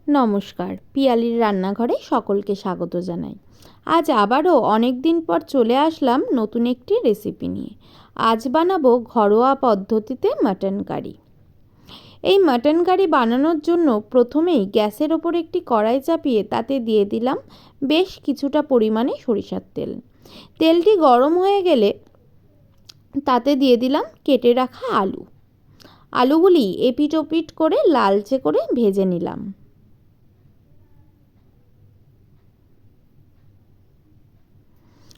নমস্কার, পিয়ালির রান্নাঘরে সকলকে স্বাগত জানাই। আজ আবারও অনেক দিন পর চলে আসলাম নতুন একটি রেসিপি নিয়ে। আজ বানাবো ঘরোয়া পদ্ধতিতে মাটন কারি। এই মাটন কারি বানানোর জন্য প্রথমেই গ্যাসের ওপর একটি কড়াই চাপিয়ে তাতে দিয়ে দিলাম বেশ কিছুটা পরিমাণে সরিষার তেল। তেলটি গরম হয়ে গেলে তাতে দিয়ে দিলাম কেটে রাখা আলু। আলুগুলি এপিট ওপিট করে লালচে করে ভেজে নিলাম।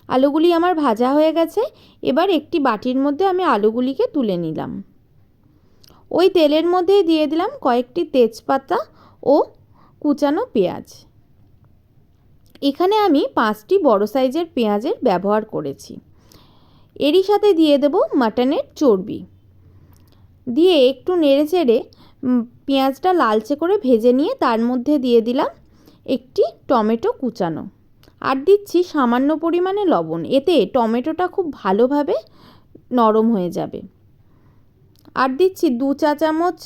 আলুগুলি আমার ভাজা হয়ে গেছে। এবার একটি বাটির মধ্যে আমি আলুগুলিকে তুলে নিলাম। ওই তেলের মধ্যে দিয়ে দিলাম কয়েকটি তেজপাতা ও কুচানো পেঁয়াজ। এখানে আমি 5টি বড় সাইজের পেঁয়াজের ব্যবহার করেছি। এরই সাথে দিয়ে দেব মাটনের চর্বি। দিয়ে একটু নেড়েচেড়ে পেঁয়াজটা লালচে করে ভেজে নিয়ে তার মধ্যে দিয়ে দিলাম একটি টমেটো কুচানো। আর দিচ্ছি সামান্য পরিমাণে লবণ, এতে টমেটোটা খুব ভালোভাবে নরম হয়ে যাবে। আর দিচ্ছি 2 চা চামচ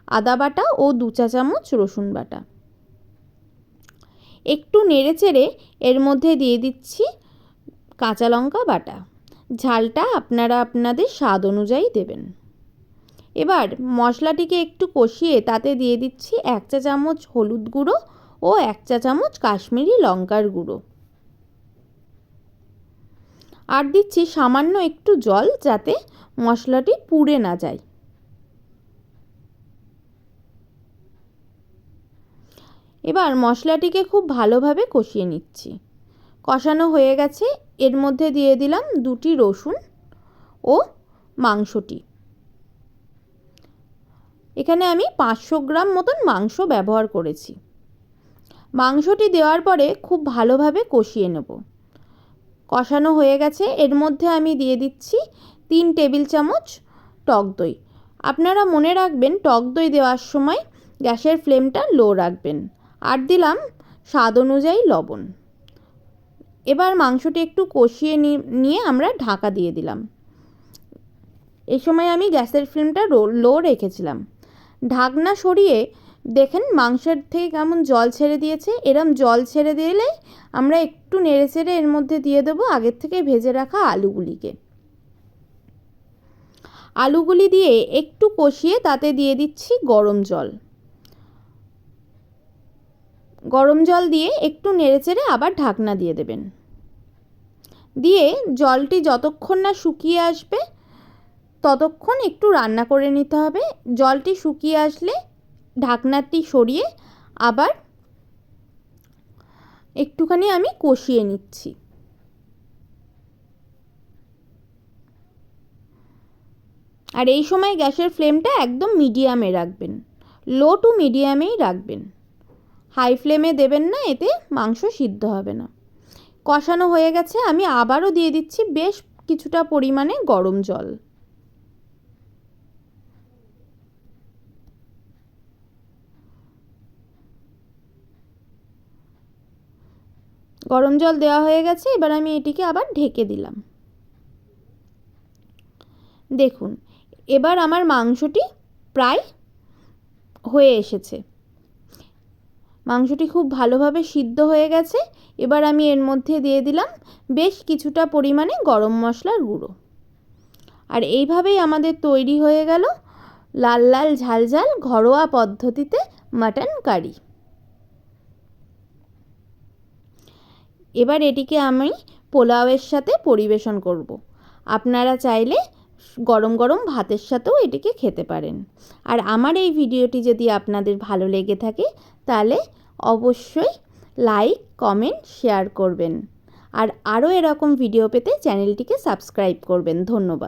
আদা বাটা ও 2 চা চামচ রসুন বাটা। একটু নেড়েচেড়ে এর মধ্যে দিয়ে দিচ্ছি কাঁচা লঙ্কা বাটা। ঝালটা আপনারা আপনাদের স্বাদ অনুযায়ী দেবেন। এবার মশলাটিকে একটু কষিয়ে তাতে দিয়ে দিচ্ছি 1 চা চামচ হলুদ গুঁড়ো ও 1 চা চামচ কাশ্মীরি লঙ্কার গুঁড়ো। আর দিচ্ছি সামান্য একটু জল, যাতে মশলাটি পুড়ে না যায়। এবার মশলাটিকে খুব ভালোভাবে কষিয়ে নিচ্ছি। কষানো হয়ে গেছে। এর মধ্যে দিয়ে দিলাম 2টি রসুন ও মাংসটি। এখানে আমি 500 গ্রাম মতন মাংস ব্যবহার করেছি। মাংসটি দেওয়ার পরে খুব ভালোভাবে কষিয়ে নেব। কষানো হয়ে গেছে। এর মধ্যে আমি দিয়ে দিচ্ছি 3 টেবিল চামচ টক দই। আপনারা মনে রাখবেন টক দই দেওয়ার সময় গ্যাসের ফ্লেমটা লো রাখবেন। আর দিলাম স্বাদ অনুযায়ী লবণ। এবার মাংসটি একটু কষিয়ে নিয়ে আমরা ঢাকা দিয়ে দিলাম। এই সময় আমি গ্যাসের ফ্লেমটা লো রেখেছিলাম। ঢাকনা সরিয়ে দেখেন মাংসের থেকে কেমন জল ছেড়ে দিয়েছে। এরম জল ছেড়ে দিলে আমরা একটু নেড়েচেড়ে এর মধ্যে দিয়ে দেবো আগের থেকে ভেজে রাখা আলুগুলিকে। আলুগুলি দিয়ে একটু কষিয়ে তাতে দিয়ে দিচ্ছি গরম জল। গরম জল দিয়ে একটু নেড়েচেড়ে আবার ঢাকনা দিয়ে দেবেন। দিয়ে জলটি যতক্ষণ না শুকিয়ে আসবে ততক্ষণ একটু রান্না করে নিতে হবে। জলটি শুকিয়ে আসলে ঢাকনাটি সরিয়ে আবার একটুখানি আমি কষিয়ে নিচ্ছি। আর এই সময় গ্যাসের ফ্লেমটা একদম মিডিয়ামে রাখবেন, লো টু মিডিয়ামেই রাখবেন। হাই ফ্লেমে দেবেন না, এতে মাংস সিদ্ধ হবে না। কষানো হয়ে গেছে। আমি আবারও দিয়ে দিচ্ছি বেশ কিছুটা পরিমাণে গরম জল। গরম জল দেওয়া হয়ে গেছে। এবার আমি এটিকে আবার ঢেকে দিলাম। দেখুন এবার আমার মাংসটি প্রায় হয়ে এসেছে। মাংসটি খুব ভালোভাবে সিদ্ধ হয়ে গেছে। এবার আমি এর মধ্যে দিয়ে দিলাম বেশ কিছুটা পরিমাণে গরম মশলার গুঁড়ো। আর এইভাবেই আমাদের তৈরি হয়ে গেল লাল লাল ঝাল ঝাল ঘরোয়া পদ্ধতিতে মাটন কারি। এবার এটিকে আমি পোলাওয়ের সাথে পরিবেশন করব। আপনারা চাইলে গরম গরম ভাতের সাথেও এটিকে খেতে পারেন। আর আমার এই ভিডিওটি যদি আপনাদের ভালো লেগে থাকে তাহলে অবশ্যই লাইক, কমেন্ট, শেয়ার করবেন। আর আরও এরকম ভিডিও পেতে চ্যানেলটিকে সাবস্ক্রাইব করবেন। ধন্যবাদ।